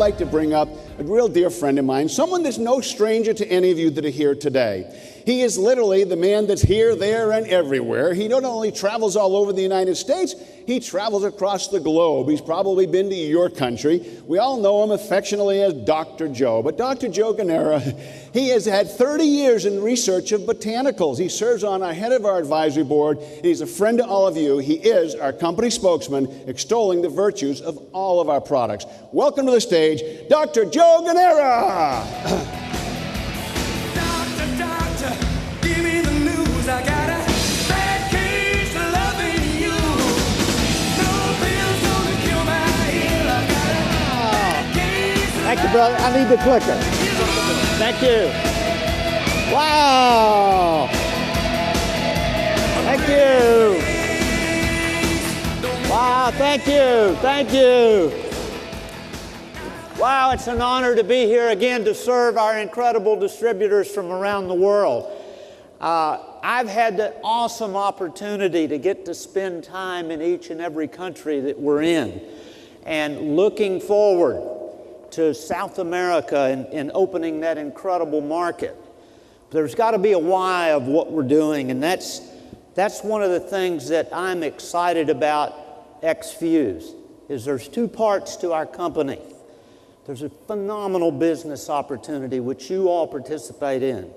like to bring up a real dear friend of mine, someone that's no stranger to any of you that are here today. He is literally the man that's here, there, and everywhere. He not only travels all over the United States, he travels across the globe. He's probably been to your country. We all know him affectionately as Dr. Joe. But Dr. Joe Ganera, he has had 30 years in research of botanicals. He serves on our head of our advisory board. He's a friend to all of you. He is our company spokesman, extolling the virtues of all of our products. Welcome to the stage, Dr. Joe Ganera. I got a bad case of loving you. No pills gonna kill my ill. I got a bad case of Thank you, brother. I need the clicker. Thank you. Wow. Thank you. Wow, thank you. Thank you. Wow, it's an honor to be here again to serve our incredible distributors from around the world. I've had the awesome opportunity to get to spend time in each and every country that we're in, and looking forward to South America and opening that incredible market. There's got to be a why of what we're doing, and that's one of the things that I'm excited about X-Fuse, is there's two parts to our company. There's a phenomenal business opportunity which you all participate in.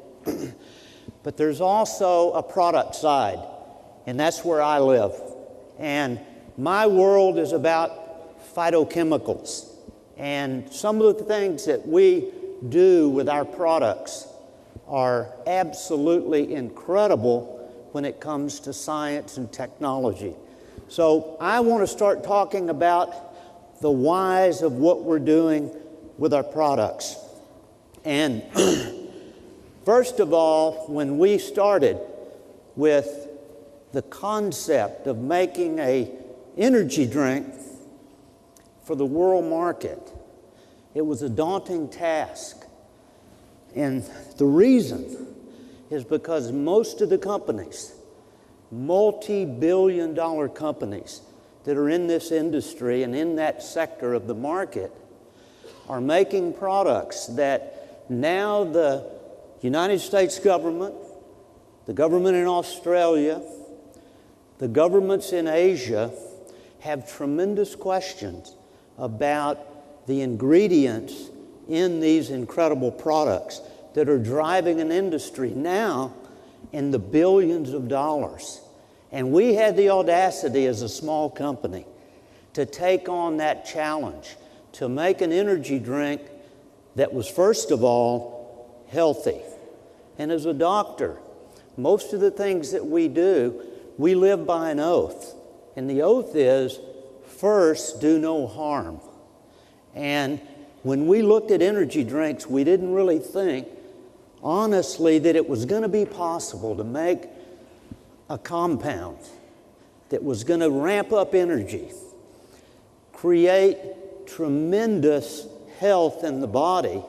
But there's also a product side, and that's where I live. And my world is about phytochemicals. And some of the things that we do with our products are absolutely incredible when it comes to science and technology. So I want to start talking about the whys of what we're doing with our products. And first of all, when we started with the concept of making an energy drink for the world market, it was a daunting task. And the reason is because most of the companies, multi-billion-dollar companies that are in this industry and in that sector of the market, are making products that now the United States government, the government in Australia, the governments in Asia have tremendous questions about the ingredients in these incredible products that are driving an industry now in the billions of dollars. And we had the audacity as a small company to take on that challenge, to make an energy drink that was, first of all, healthy. And as a doctor, most of the things that we do, we live by an oath. And the oath is, first, do no harm. And when we looked at energy drinks, we didn't really think, honestly, that it was going to be possible to make a compound that was going to ramp up energy, create tremendous health in the body,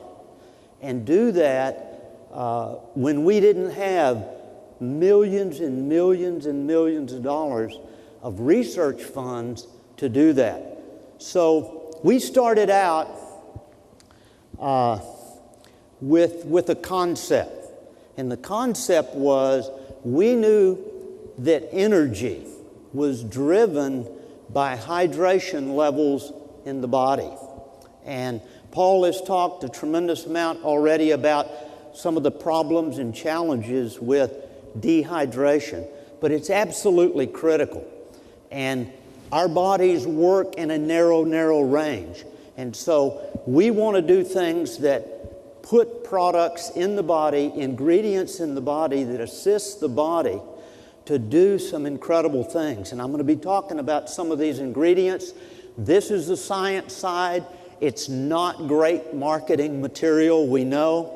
and do that when we didn't have millions and millions and millions of dollars of research funds to do that. So we started out with a concept. And the concept was, we knew that energy was driven by hydration levels in the body. And Paul has talked a tremendous amount already about some of the problems and challenges with dehydration, but it's absolutely critical. And our bodies work in a narrow range. And so we want to do things that put products in the body, ingredients in the body that assist the body to do some incredible things. And I'm going to be talking about some of these ingredients. This is the science side. It's not great marketing material, we know.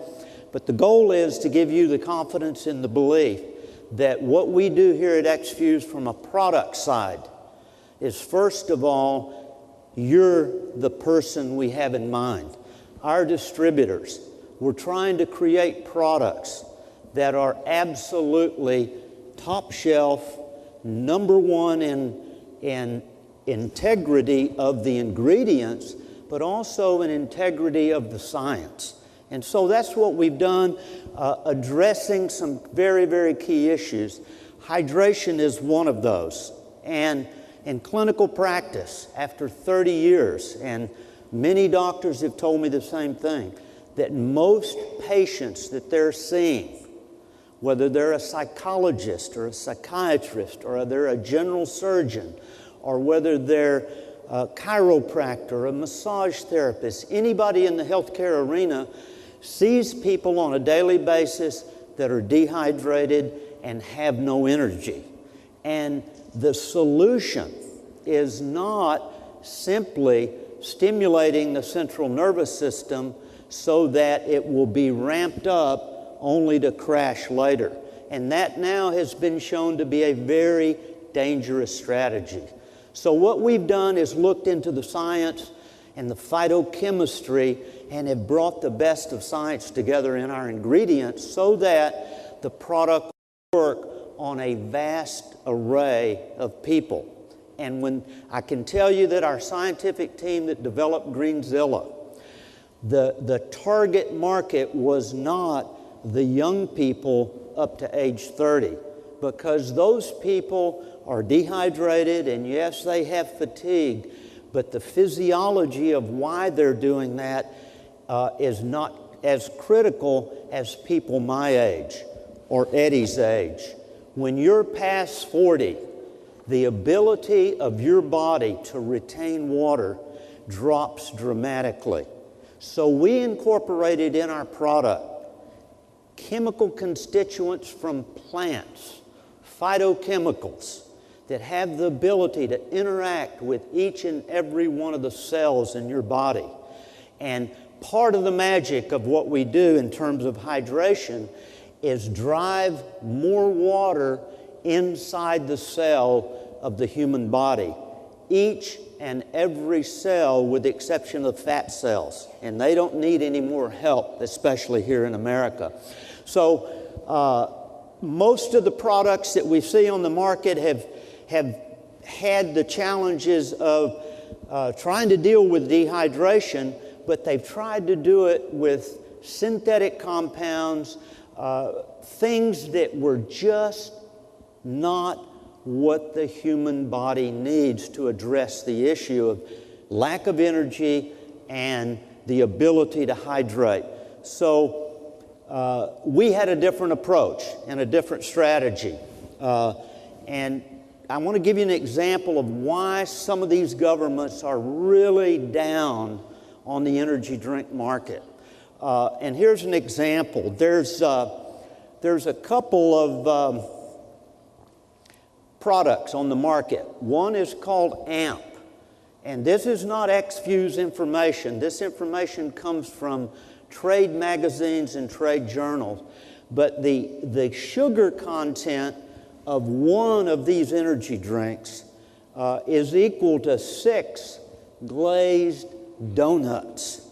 But the goal is to give you the confidence and the belief that what we do here at X-Fuse from a product side is, first of all, you're the person we have in mind. Our distributors, we're trying to create products that are absolutely top shelf, number one in integrity of the ingredients, but also in integrity of the science. And so that's what we've done, addressing some very, very key issues. Hydration is one of those. And in clinical practice, after 30 years, and many doctors have told me the same thing, that most patients that they're seeing, whether they're a psychologist or a psychiatrist or they're a general surgeon or whether they're a chiropractor, a massage therapist, anybody in the healthcare arena sees people on a daily basis that are dehydrated and have no energy. And the solution is not simply stimulating the central nervous system so that it will be ramped up only to crash later. And that now has been shown to be a very dangerous strategy. So what we've done is looked into the science and the phytochemistry and have brought the best of science together in our ingredients so that the product will work on a vast array of people. And when I can tell you that our scientific team that developed GreenZilla, the target market was not the young people up to age 30, because those people are dehydrated and yes, they have fatigue, but the physiology of why they're doing that is not as critical as people my age or Eddie's age. When you're past 40, the ability of your body to retain water drops dramatically. So we incorporated in our product chemical constituents from plants, phytochemicals, that have the ability to interact with each and every one of the cells in your body. And part of the magic of what we do in terms of hydration is drive more water inside the cell of the human body. Each and every cell, with the exception of fat cells, and they don't need any more help, especially here in America. So most of the products that we see on the market have had the challenges of trying to deal with dehydration, but they've tried to do it with synthetic compounds, things that were just not what the human body needs to address the issue of lack of energy and the ability to hydrate. So we had a different approach and a different strategy. And I want to give you an example of why some of these governments are really down on the energy drink market. And here's an example. There's a couple of products on the market. One is called AMP. And this is not X-Fuse information. This information comes from trade magazines and trade journals. But the sugar content of one of these energy drinks is equal to 6 glazed donuts.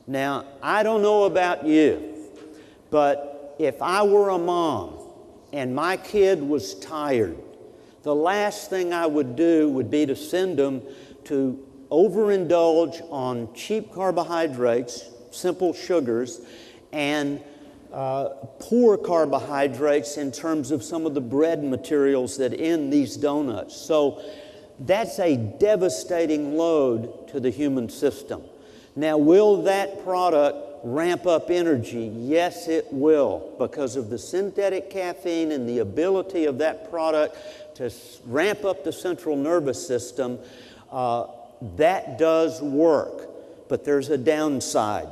Now, I don't know about you, but if I were a mom and my kid was tired, the last thing I would do would be to send them to overindulge on cheap carbohydrates, simple sugars, and poor carbohydrates in terms of some of the bread materials that in these donuts. So that's a devastating load to the human system. Now, will that product ramp up energy? Yes, it will, because of the synthetic caffeine and the ability of that product to ramp up the central nervous system. That does work, but there's a downside.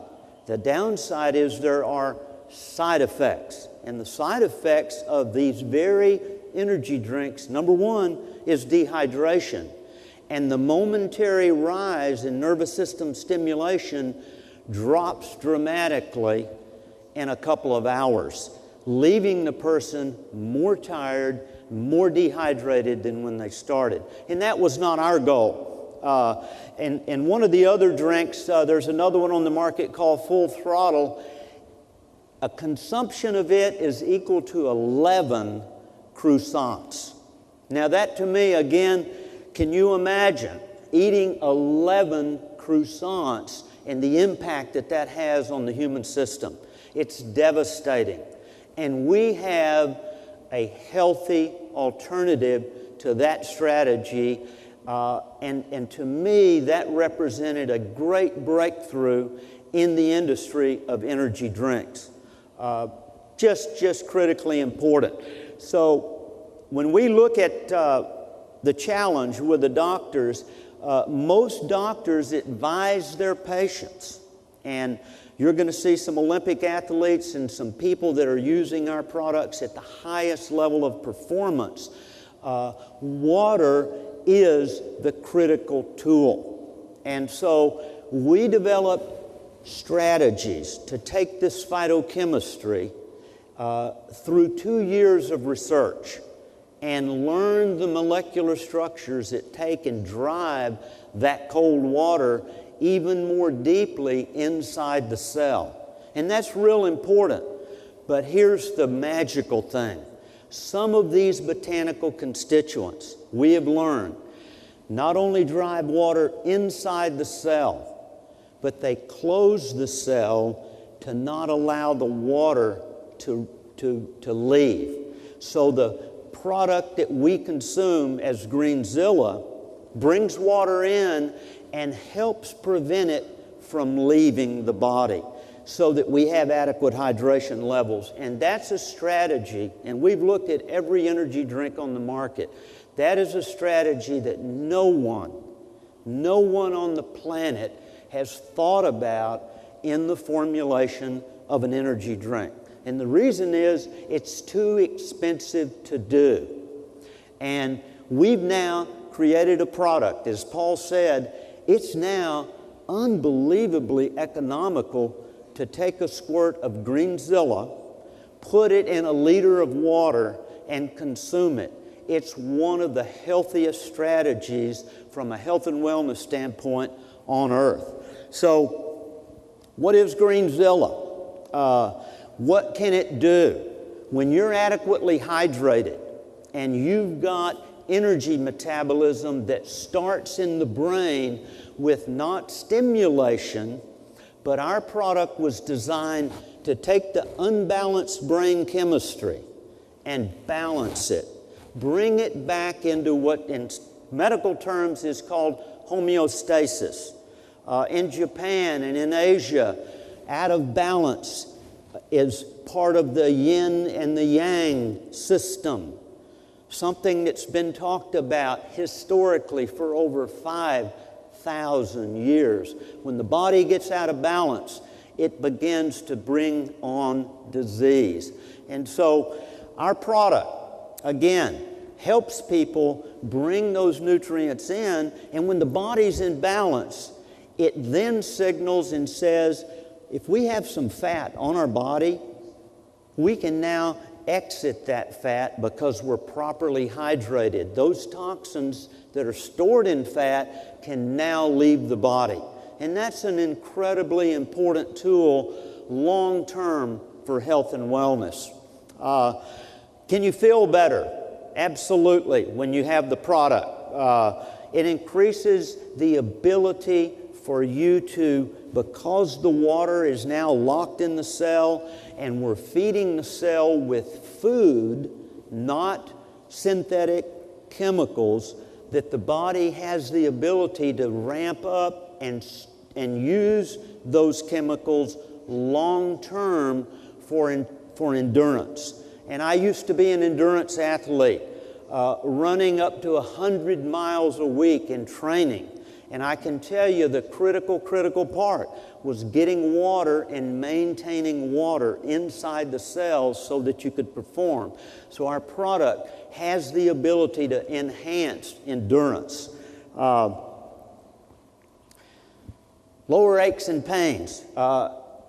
The downside is there are side effects, and the side effects of these very energy drinks, number one, is dehydration. And the momentary rise in nervous system stimulation drops dramatically in a couple of hours, leaving the person more tired, more dehydrated than when they started. And that was not our goal. And one of the other drinks, there's another one on the market called Full Throttle. A consumption of it is equal to 11 croissants. Now that to me, again, can you imagine eating 11 croissants and the impact that that has on the human system. It's devastating. And we have a healthy alternative to that strategy. And to me, that represented a great breakthrough in the industry of energy drinks. Just critically important. So when we look at the challenge with the doctors, most doctors advise their patients, and you're going to see some Olympic athletes and some people that are using our products at the highest level of performance. Water is the critical tool. And so we develop strategies to take this phytochemistry through 2 years of research and learn the molecular structures that take and drive that cold water even more deeply inside the cell. And that's real important. But here's the magical thing. Some of these botanical constituents, we have learned, not only drive water inside the cell, but they close the cell to not allow the water to leave. So the product that we consume as GreenZilla brings water in and helps prevent it from leaving the body so that we have adequate hydration levels. And that's a strategy, and we've looked at every energy drink on the market. That is a strategy that no one on the planet has thought about in the formulation of an energy drink. And the reason is it's too expensive to do. And we've now created a product. As Paul said, it's now unbelievably economical to take a squirt of GreenZilla, put it in a liter of water, and consume it. It's one of the healthiest strategies from a health and wellness standpoint on earth. So, what is GreenZilla? What can it do? When you're adequately hydrated and you've got energy metabolism that starts in the brain with not stimulation, but our product was designed to take the unbalanced brain chemistry and balance it, bring it back into what in medical terms is called homeostasis. In Japan and in Asia, out of balance is part of the yin and the yang system, something that's been talked about historically for over 5,000 years. When the body gets out of balance, it begins to bring on disease. And so our product, again, helps people bring those nutrients in, and when the body's in balance, it then signals and says, if we have some fat on our body, we can now exit that fat because we're properly hydrated. Those toxins that are stored in fat can now leave the body. And that's an incredibly important tool long term for health and wellness. Can you feel better? Absolutely, when you have the product. It increases the ability for you to, because the water is now locked in the cell and we're feeding the cell with food, not synthetic chemicals, that the body has the ability to ramp up and use those chemicals long term for endurance. And I used to be an endurance athlete, running up to 100 miles a week in training. And I can tell you the critical part was getting water and maintaining water inside the cells so that you could perform. So our product has the ability to enhance endurance. Lower aches and pains.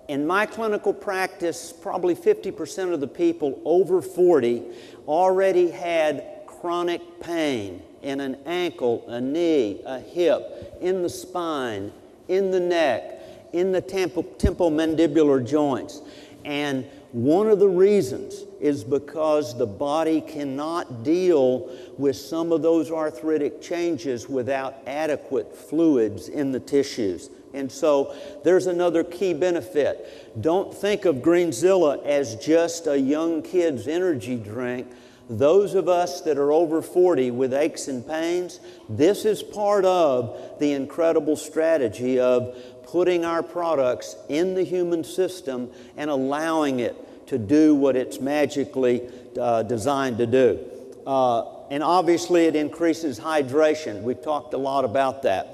In my clinical practice, probably 50% of the people over 40 already had chronic pain in an ankle, a knee, a hip, in the spine, in the neck, in the temporomandibular joints. And one of the reasons is because the body cannot deal with some of those arthritic changes without adequate fluids in the tissues. And so there's another key benefit. Don't think of GreenZilla as just a young kid's energy drink. Those of us that are over 40 with aches and pains, this is part of the incredible strategy of putting our products in the human system and allowing it to do what it's magically designed to do. And obviously it increases hydration. We've talked a lot about that.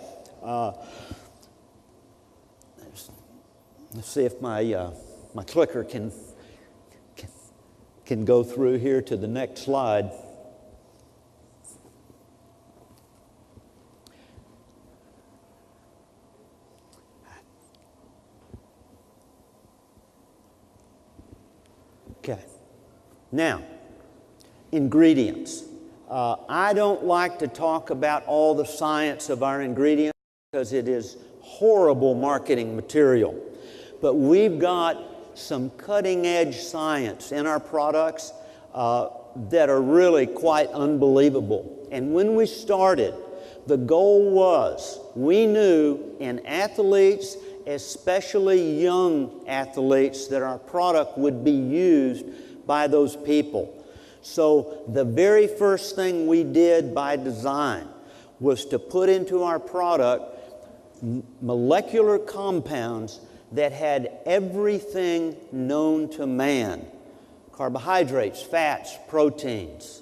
Let's see if my clicker can go through here to the next slide. Okay. Now, ingredients. I don't like to talk about all the science of our ingredients because it is horrible marketing material. But we've got some cutting-edge science in our products that are really quite unbelievable. And when we started, the goal was, we knew in athletes, especially young athletes, that our product would be used by those people. So the very first thing we did by design was to put into our product molecular compounds that had everything known to man: carbohydrates, fats, proteins,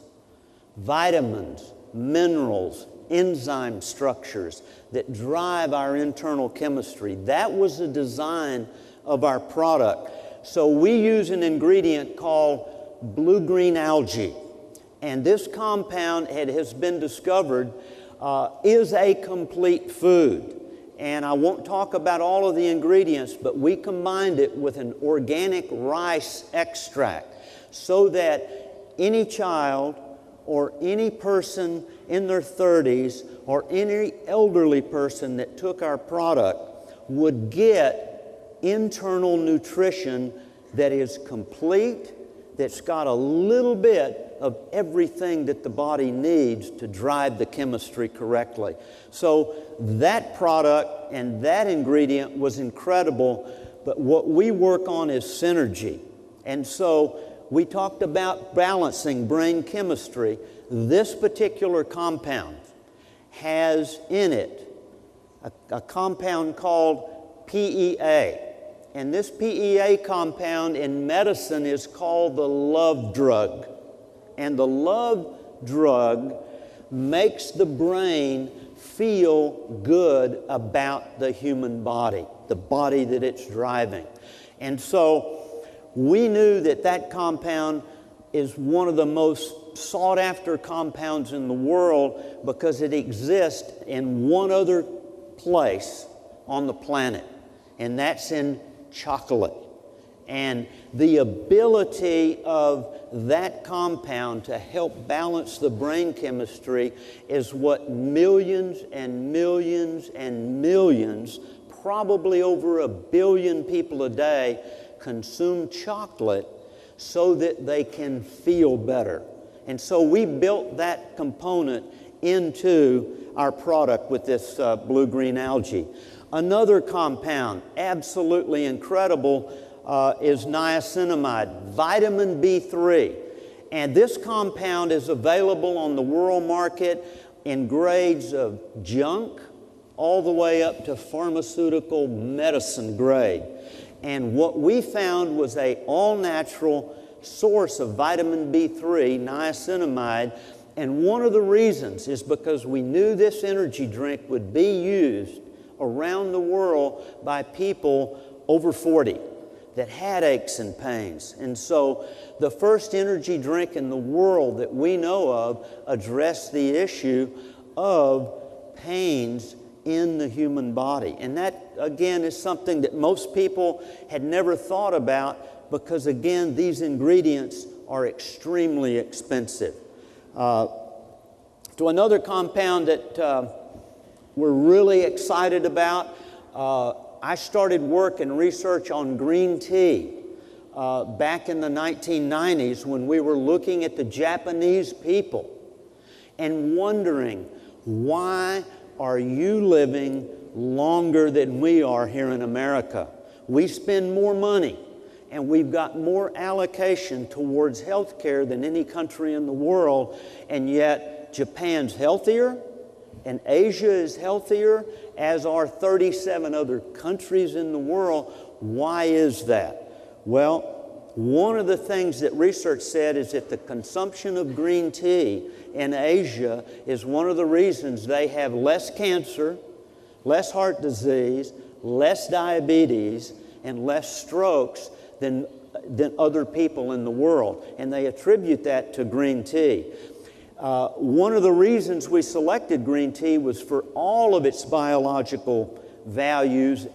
vitamins, minerals, enzyme structures that drive our internal chemistry. That was the design of our product. So we use an ingredient called blue-green algae. And this compound, it has been discovered, is a complete food. And I won't talk about all of the ingredients, but we combined it with an organic rice extract so that any child or any person in their 30s or any elderly person that took our product would get internal nutrition that is complete, that's got a little bit of everything that the body needs to drive the chemistry correctly. So that product and that ingredient was incredible, but what we work on is synergy. And so we talked about balancing brain chemistry. This particular compound has in it a compound called PEA. And this PEA compound in medicine is called the love drug. And the love drug makes the brain feel good about the human body, the body that it's driving. And so we knew that that compound is one of the most sought after compounds in the world because it exists in one other place on the planet, and that's in chocolate. And the ability of that compound to help balance the brain chemistry is what millions and millions and millions, probably over 1 billion people a day, consume chocolate so that they can feel better. And so we built that component into our product with this blue-green algae. Another compound, absolutely incredible, is niacinamide, vitamin B3. And this compound is available on the world market in grades of junk all the way up to pharmaceutical medicine grade. And what we found was an all-natural source of vitamin B3, niacinamide. And one of the reasons is because we knew this energy drink would be used around the world by people over 40 that had aches and pains. And so the first energy drink in the world that we know of addressed the issue of pains in the human body. And that, again, is something that most people had never thought about because, again, these ingredients are extremely expensive. To another compound that we're really excited about, I started work and research on green tea back in the 1990s when we were looking at the Japanese people and wondering, why are you living longer than we are here in America? We spend more money and we've got more allocation towards health care than any country in the world, and yet Japan's healthier and Asia is healthier, as are 37 other countries in the world. Why is that? Well, one of the things that research said is that the consumption of green tea in Asia is one of the reasons they have less cancer, less heart disease, less diabetes, and less strokes than other people in the world. And they attribute that to green tea. One of the reasons we selected green tea was for all of its biological values,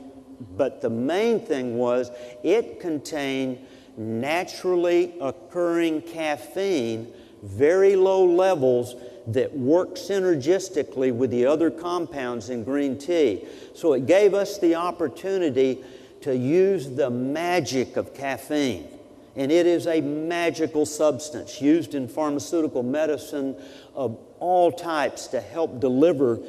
but the main thing was it contained naturally occurring caffeine, very low levels that work synergistically with the other compounds in green tea. So it gave us the opportunity to use the magic of caffeine. And it is a magical substance used in pharmaceutical medicine of all types to help deliver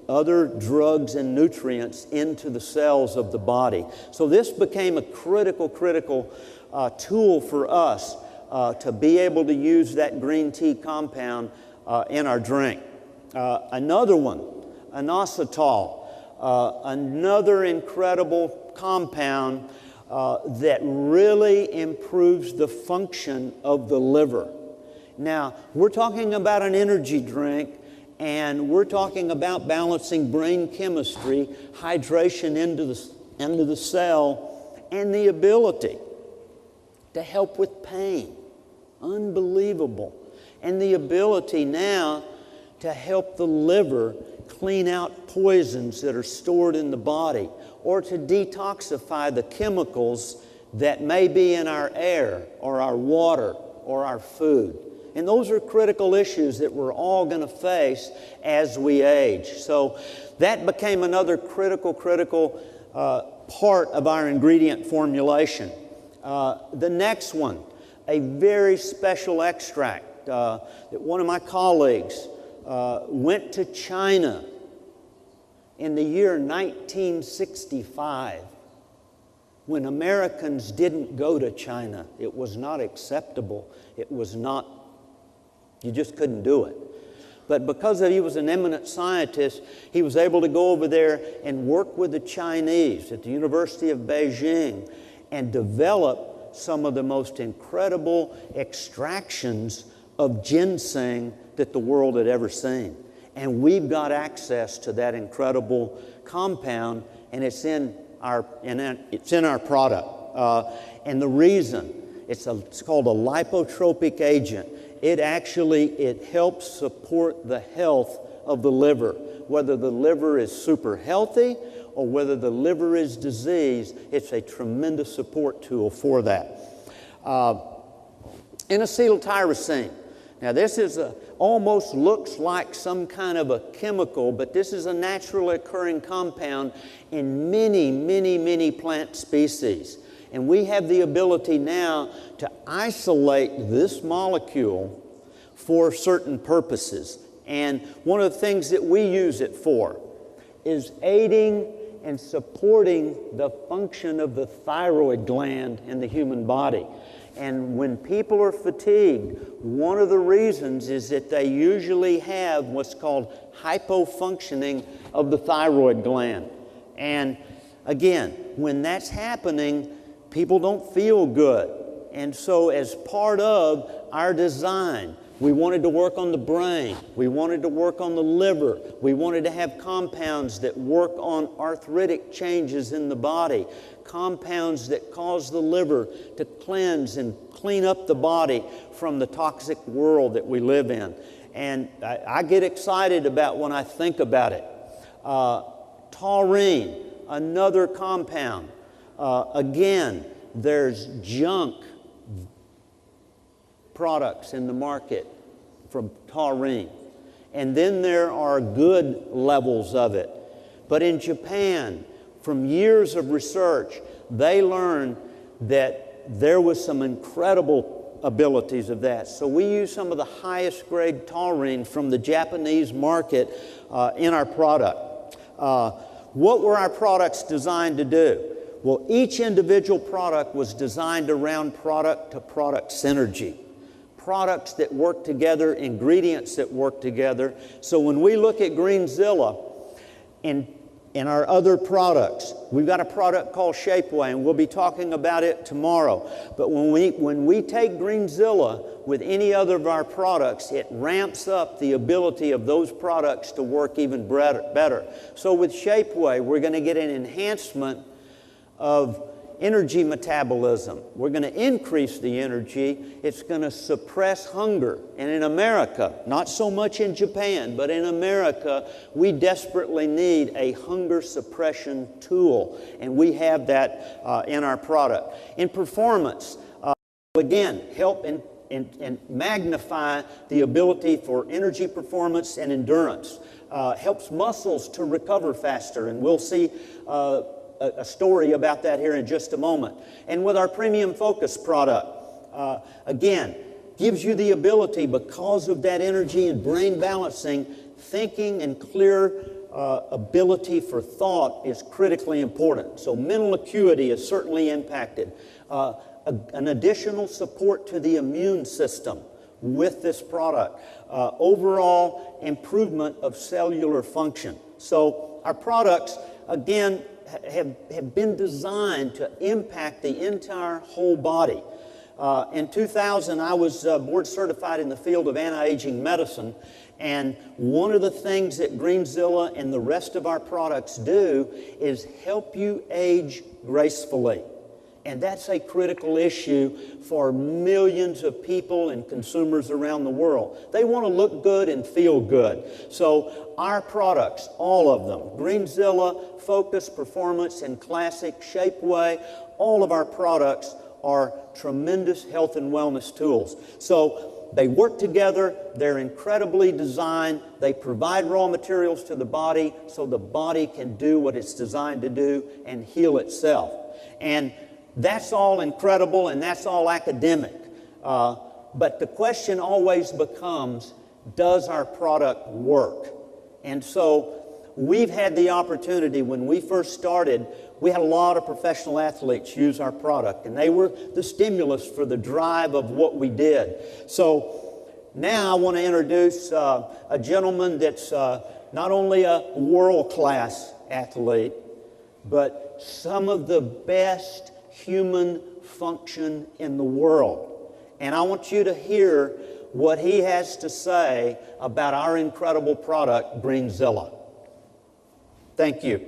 other drugs and nutrients into the cells of the body. So this became a critical tool for us to be able to use that green tea compound in our drink. Another one, inositol, another incredible compound that really improves the function of the liver. Now, we're talking about an energy drink, and we're talking about balancing brain chemistry, hydration into the cell, and the ability to help with pain. Unbelievable. And the ability now to help the liver clean out poisons that are stored in the body, or to detoxify the chemicals that may be in our air or our water or our food. And those are critical issues that we're all going to face as we age. So that became another critical part of our ingredient formulation. The next one, a very special extract that one of my colleagues went to China in the year 1965, when Americans didn't go to China. It was not acceptable. It was not, you just couldn't do it. But because he was an eminent scientist, he was able to go over there and work with the Chinese at the University of Beijing and develop some of the most incredible extractions of ginseng that the world had ever seen. And we've got access to that incredible compound, and it's in our product. And the reason, it's called a lipotropic agent. It helps support the health of the liver, whether the liver is super healthy or whether the liver is diseased. It's a tremendous support tool for that. N-acetyltyrosine. Now this is almost looks like some kind of a chemical, but this is a naturally occurring compound in many plant species. And we have the ability now to isolate this molecule for certain purposes. And one of the things that we use it for is aiding and supporting the function of the thyroid gland in the human body. And when people are fatigued, one of the reasons is that they usually have what's called hypofunctioning of the thyroid gland. And again, when that's happening, people don't feel good. And so as part of our design, we wanted to work on the brain. We wanted to work on the liver. We wanted to have compounds that work on arthritic changes in the body, compounds that cause the liver to cleanse and clean up the body from the toxic world that we live in. And I get excited about when I think about it. Taurine, another compound. Again, there's junk products in the market from taurine. And then there are good levels of it. But in Japan, from years of research, they learned that there was some incredible abilities of that. So we use some of the highest grade taurine from the Japanese market in our product. What were our products designed to do? Well, each individual product was designed around product-to-product synergy. Products that work together, ingredients that work together. So when we look at GreenZilla and our other products, we've got a product called Shapeway, and we'll be talking about it tomorrow. But when we take GreenZilla with any other of our products, it ramps up the ability of those products to work even better. So with Shapeway, we're going to get an enhancement of energy metabolism. We're going to increase the energy. It's going to suppress hunger. And in America, not so much in Japan, but in America, we desperately need a hunger suppression tool. And we have that in our product. In performance, again, help and magnify the ability for energy performance and endurance. Helps muscles to recover faster. And we'll see a story about that here in just a moment. And with our Premium Focus product, again, gives you the ability, because of that energy and brain balancing, thinking and clear ability for thought is critically important. So mental acuity is certainly impacted. An additional support to the immune system with this product. Overall improvement of cellular function. So our products, again, have been designed to impact the entire whole body. In 2000, I was board certified in the field of anti-aging medicine, and one of the things that GreenZilla and the rest of our products do is help you age gracefully. And that's a critical issue for millions of people and consumers around the world. They want to look good and feel good. So our products, all of them, GreenZilla, Focus, Performance, and Classic, Shapeway, all of our products are tremendous health and wellness tools. So they work together, they're incredibly designed, they provide raw materials to the body so the body can do what it's designed to do and heal itself. And that's all incredible and that's all academic. But the question always becomes, does our product work? And so we've had the opportunity, when we first started, we had a lot of professional athletes use our product, and they were the stimulus for the drive of what we did. So now I want to introduce a gentleman that's not only a world-class athlete, but some of the best human function in the world. And I want you to hear what he has to say about our incredible product, GreenZilla. Thank you.